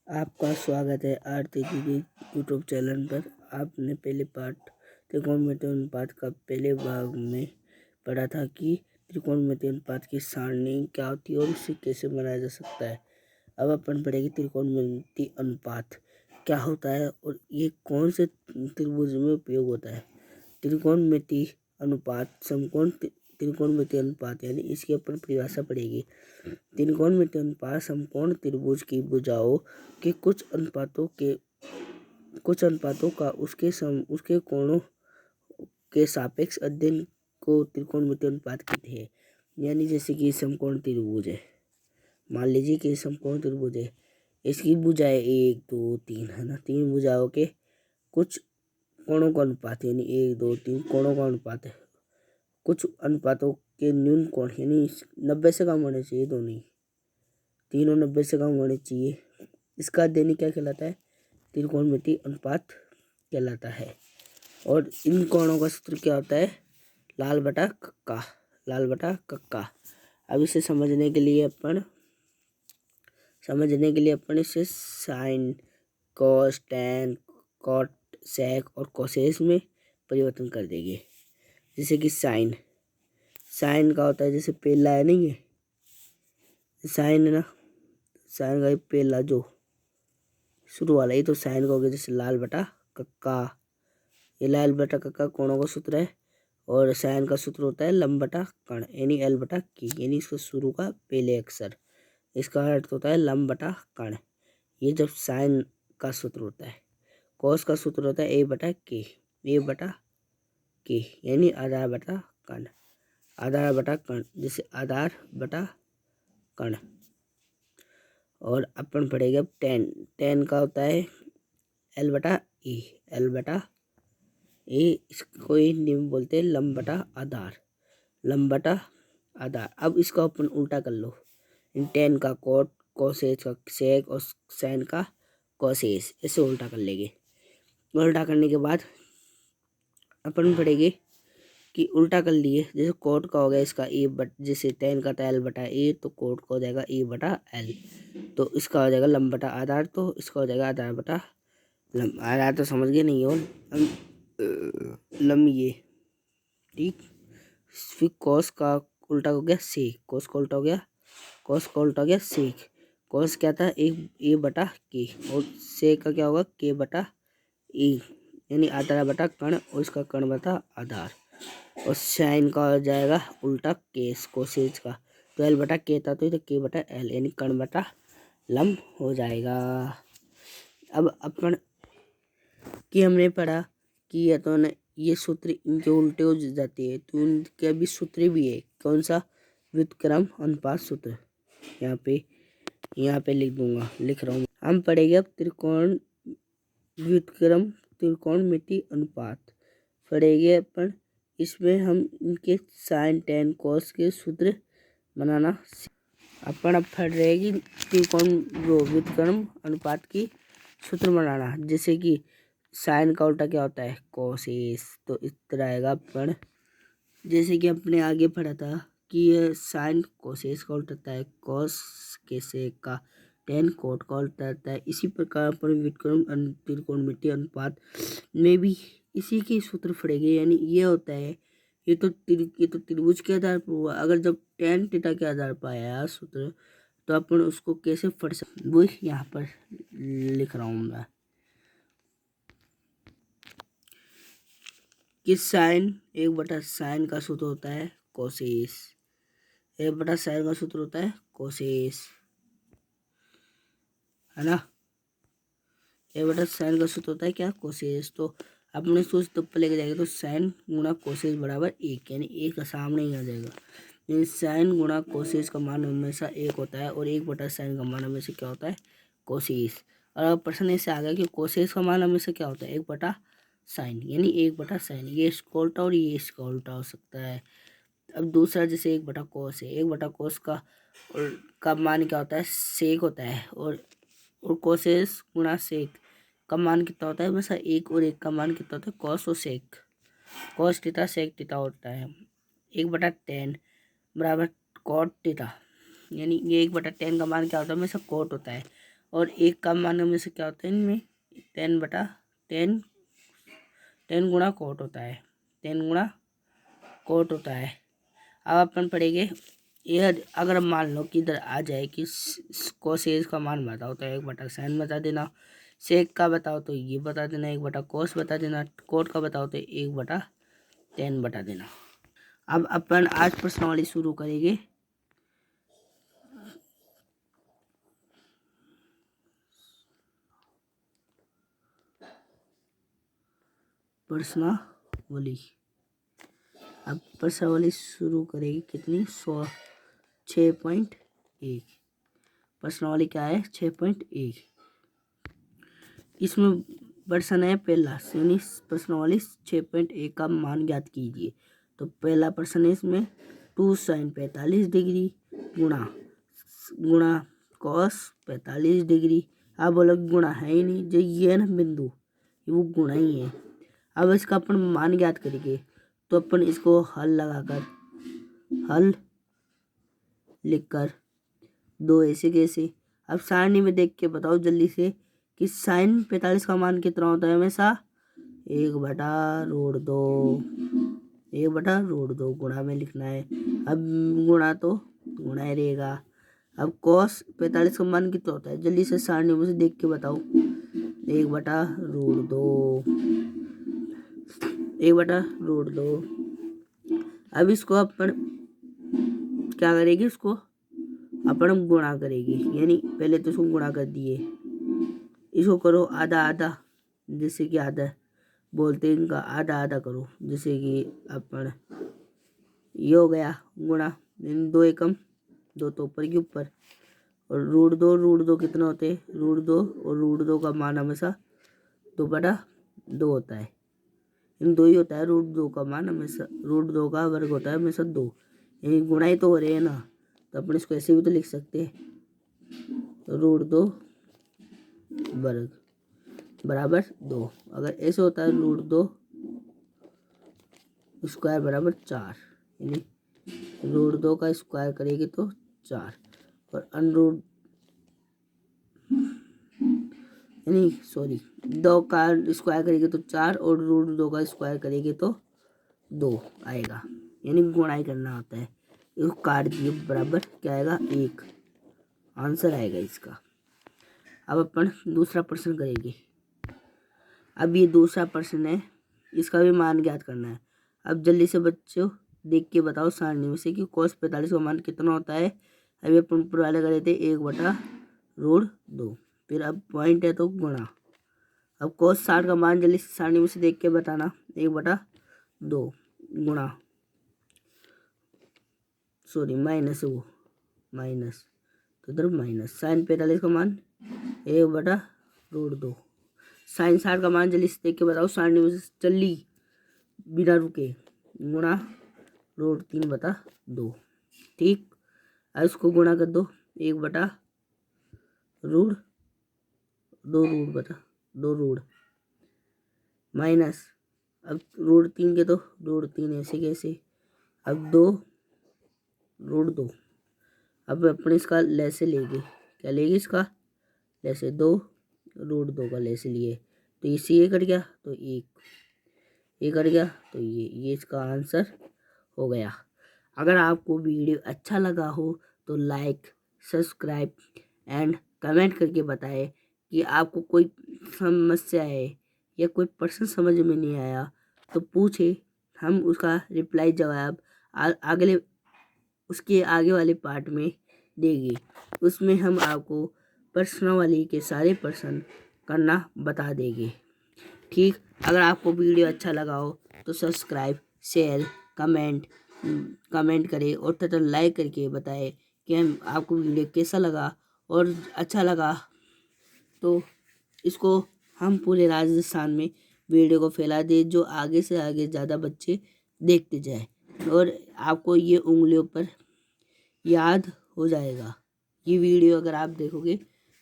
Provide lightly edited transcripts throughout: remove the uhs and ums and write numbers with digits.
आपका स्वागत है आरती दीदी यूट्यूब चैनल पर। आपने पहले पार्ट त्रिकोणमितीय अनुपात का पहले भाग में पढ़ा था कि त्रिकोणमितीय अनुपात की सारणी क्या होती है और उसे कैसे बनाया जा सकता है। अब अपन पढ़ेंगे त्रिकोणमितीय अनुपात क्या होता है और ये कौन से त्रिभुज में उपयोग होता है। त्रिकोणमितीय अनुपात समकोण त्रिकोणमितीय अनुपात यानी इसकी अपन परिभाषा पढ़ेगी। त्रिकोणमितीय अनुपात समकोण त्रिभुज की भुजाओं के कुछ अनुपातों का उसके कोणों के सापेक्ष अध्ययन को त्रिकोणमितीय अनुपात कहते हैं। यानी जैसे कि समकोण त्रिभुज है, मान लीजिए कि समकोण त्रिभुज है, इसकी भुजाएं 1 2 3 है ना, 3 भुजाओं के कुछ कोणों का अनुपात यानी 1 2 3 कोणों का अनुपात है। कुछ अनुपातों के न्यून कोण यानी 90 से कम होने चाहिए, दोनों तीनों 90 से कम होने चाहिए। इसका अध्ययन क्या कहलाता है? त्रिकोणमितीय अनुपात कहलाता है। और इन कोणों का सूत्र क्या होता है? लाल बटा कक्का। अब इसे समझने के लिए अपन इसे साइन, कॉस, टैन, कॉट, सेक और कोसेस में परिवर्तन कर देंगे। जैसे कि साइन का होता है, जैसे पहला है नहीं है साइन है ना, साइन का पहला जो शुरू वाला ये तो साइन का हो गया। जैसे लाल बटा कक्का, ये लाल बटा कक्का कोणों का सूत्र है और साइन का सूत्र होता है लंब बटा कर्ण यानी एल बटा की, यानी इसका शुरू का पहले अक्षर, इसका अर्थ होता है लंब बटा कर्ण। ये जब साइन का सूत्र होता है। कॉस का सूत्र होता है ए बटा के यानी आधार बटा कर्ण, जैसे आधार बटा कर्ण। और अपन पढ़ेंगे अब टेन का होता है एल बटा ए, इसको नियम बोलते हैं लंब बटा आधार। अब इसका अपन उल्टा कर लो, इन टेन का कोट, कोसेस का सेक और साइन का कोसेस, ऐसे उल्टा कर लेंगे। उल्टा करने के बाद अपन पढ़ेंगे कि उल्टा कर लिए, जैसे कोट का हो गया इसका ए जैसे टेन का था एल बटा ए, तो कोट का हो जाएगा ए बटा एल, तो इसका हो जाएगा लंब बटा आधार, तो इसका हो जाएगा आधार बटा लंब। आधार तो समझ गए नहीं हो, लंब ये ठीक। फिर कॉस का उल्टा हो गया सेक, कॉस का उल्टा हो गया सेक। कॉस क्या था? ए बटा के, और सेक का क्या होगा? के बटा ए यानी आधार बटा कर्ण, और इसका कर्ण बटा आधार। और साइन का हो जाएगा उल्टा केस कोसेज का, तो एल बटा के था तो के बटा एल यानी कर्ण बटा लंब हो जाएगा। अब अपन कि हमने पढ़ा कि या तो न ये सूत्र इनके उल्टे हो जाते हैं, तो उनके भी सूत्र भी है। कौन सा? व्युत्क्रम अनुपात सूत्र। यहाँ पे लिख रहा हूँ। हम पढ़ेंगे अब त्रिकोणमितीय अनुपात पढ़ेंगे अपन। इसमें हम इनके साइन, टेन, कॉस के सूत्र बनाना अपन अब पढ़ रहे हैं कि व्युत्क्रम अनुपात की सूत्र बनाना। जैसे कि साइन का उल्टा क्या होता है? कोसेस, तो इस तरह आएगा अपन। जैसे कि अपने आगे पढ़ा था कि ये साइन कोसेस का उल्टा है, कॉस के सेक का, टेन कोट का उल्टा है। इसी प्रकार अपन व्युत्क्रम त्रिकोणमितीय अनुपात में भी इसी के सूत्र पढ़ेंगे। यानी ये होता है, ये तो त्रिभुज के आधार पर हुआ। अगर जब टेन थीटा के आधार पर आया सूत्र, तो अपन उसको कैसे पढ़ सकते, वो यहाँ पर लिख रहा हूँ मैं कि साइन 1/साइन का सूत्र होता है कोसेस, 1/साइन का सूत्र होता है कोसेस, है ना। 1/साइन का सूत्र होता है क्या? कोसेस। तो अपने सूत्र पर लेके जाएंगे तो साइन गुणा कोसेस बराबर 1, यानी 1 का सामने ही आ जाएगा। यानी साइन गुणा कोसेस का मान हमेशा 1 होता है, और 1/साइन का मान हमेशा क्या होता है? कोसेस। और अब प्रश्न ऐसे आ गया कि कोसेस का मान हमेशा क्या होता है? 1/साइन, यानी 1/साइन। ये इसका उल्टा और ये इसका उल्टा हो सकता है। अब दूसरा जैसे 1/कोस है, 1/कोस का मान क्या होता है? सेक होता है, और कोसेस गुणा सेक का मान कितना होता है? हमेशा 1, और 1 का मान कितना होता है? कॉस और सेक, कॉस थीटा सेक थीटा होता है। 1/10 बराबर कॉट थीटा, यानी ये 1/10 का मान क्या होता है? हमेशा कोट होता है, और 1 का मान में से क्या होता है, इनमें 10/10 10 गुणा कोट होता है, 10 गुणा कोट होता है। अब अपन पढ़ेंगे यह, अगर मान लो कि इधर आ जाए कि कोसेक का मान बताओ तो 1/sin बता देना, सेक का बताओ तो ये बता देना 1/cos बता देना, कोट का बताओ तो 1/tan बता देना। अब अपन आज प्रश्नावली शुरू करेंगे। प्रश्नावली, अब प्रश्नावली शुरू करेगी कितनी, 6.1। प्रश्नावली क्या है, 6.1। इसमें प्रश्न है पहला, प्रश्नावली 6.1 का मान ज्ञात कीजिए। तो पहला प्रश्न है इसमें 2 sin 45 डिग्री गुणा cos 45 डिग्री। आप बोलो गुणा है ही नहीं, जो ये है ना बिंदु, वो गुणा ही है। अब इसका अपन मान ज्ञात करेंगे, तो अपन इसको हल लिखकर 2 ऐसे कैसे। अब सारणी में देख के बताओ जल्दी से कि sin 45 का मान कितना होता है, हमेशा 1/√2, 1/√2 गुणा में लिखना है। अब गुणा तो गुणा ही रहेगा। अब cos 45 का मान कितना होता है, जल्दी से सारणी में से देख के बताओ, 1/√2, 1/√2। अब इसको अपन क्या करेगी, इसको अपन गुणा करेगी, यानी पहले तो इसको गुणा कर दिए, इसको करो आधा आधा, जैसे कि आधा बोलते हैं इनका, आधा आधा करो, जैसे कि अपन ये हो गया गुणा, 2 एकम 2 तो ऊपर के ऊपर, और √2 कितना होते हैं, √2 और √2 का मान हमेशा 2/2 होता है, इन 2 ही होता है। √2 का मान हमेशा, √2 का वर्ग होता है हमेशा 2, यानी गुणा ही तो हो रहे हैं ना, तो अपन इसको ऐसे भी तो लिख सकते हैं, √2 वर्ग बराबर 2। अगर ऐसे होता है √2 स्क्वायर बराबर 4, यानी √2 का स्क्वायर करेंगे तो 4, और अनरूट यानी 2 का स्क्वायर करेंगे तो 4, और √2 का स्क्वायर करेंगे तो 2 आएगा, यानी गुणाई करना होता है। इसको काट दिए, बराबर क्या आएगा, 1 आंसर आएगा इसका। अब अपन दूसरा प्रश्न करेंगे। अब ये दूसरा प्रश्न है, इसका भी मान ज्ञात करना है। अब जल्दी से बच्चों देख के बताओ सारणी में से कि cos 45 का मान कितना होता है। अभी अपन पुराने करे थे 1/√2, फिर अब पॉइंट है तो गुणा। अब cos 60 का मान जल्दी से सारणी में से देख के बताना, 1/2 गुणा, माइनस, वो माइनस, तो इधर माइनस। sin 45 का मान 1/√2, sin 60 का मान जल्दी से देख के बताओ सारणी में से, जल्दी बिना रुके, गुणा √3/2। ठीक, अब इसको गुणा कर दो, 1/√2 माइनस, अब √3 के तो √3 ऐसे कैसे, अब 2√2। अब अपने इसका लैसे लेंगे, क्या लेंगे, इसका लैसे 2√2 का लैसे लिए, तो इसी ये कट गया तो ये कट गया, तो ये इसका आंसर हो गया। अगर आपको वीडियो अच्छा लगा हो तो लाइक, सब्सक्राइब एंड कमेंट करके बताएं कि आपको कोई समस्या है या कोई प्रश्न समझ में नहीं आया तो पूछे, हम उसका रिप्लाई जवाब अगले उसके आगे वाले पार्ट में देंगे। उसमें हम आपको प्रश्नावली के सारे प्रश्न करना बता देंगे। ठीक, अगर आपको वीडियो अच्छा लगा हो तो सब्सक्राइब, शेयर, कमेंट करें और तथा लाइक करके बताएं कि आपको वीडियो कैसा लगा, और अच्छा लगा तो इसको हम पूरे राजस्थान में वीडियो को फैला दें, जो आगे से आगे ज़्यादा बच्चे देखते जाए, और आपको ये उंगलियों पर याद हो जाएगा। ये वीडियो अगर आप देखोगे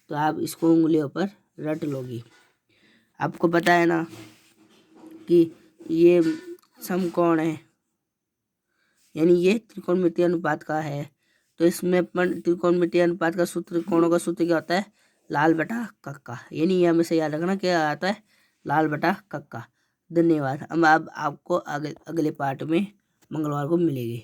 तो आप इसको उंगलियों पर रट लोगे। आपको पता है ना कि ये समकोण है, यानी ये त्रिकोणमितीय अनुपात का है, तो इसमें अपन त्रिकोणमितीय अनुपात का सूत्र, कोणों का सूत्र क्या होता है, लाल बटा कक्का। ये नियम हमेशा याद रखना क्या आता है, लाल बटा कक्का। धन्यवाद। हम अब आपको अगले पार्ट में मंगलवार को मिलेंगे।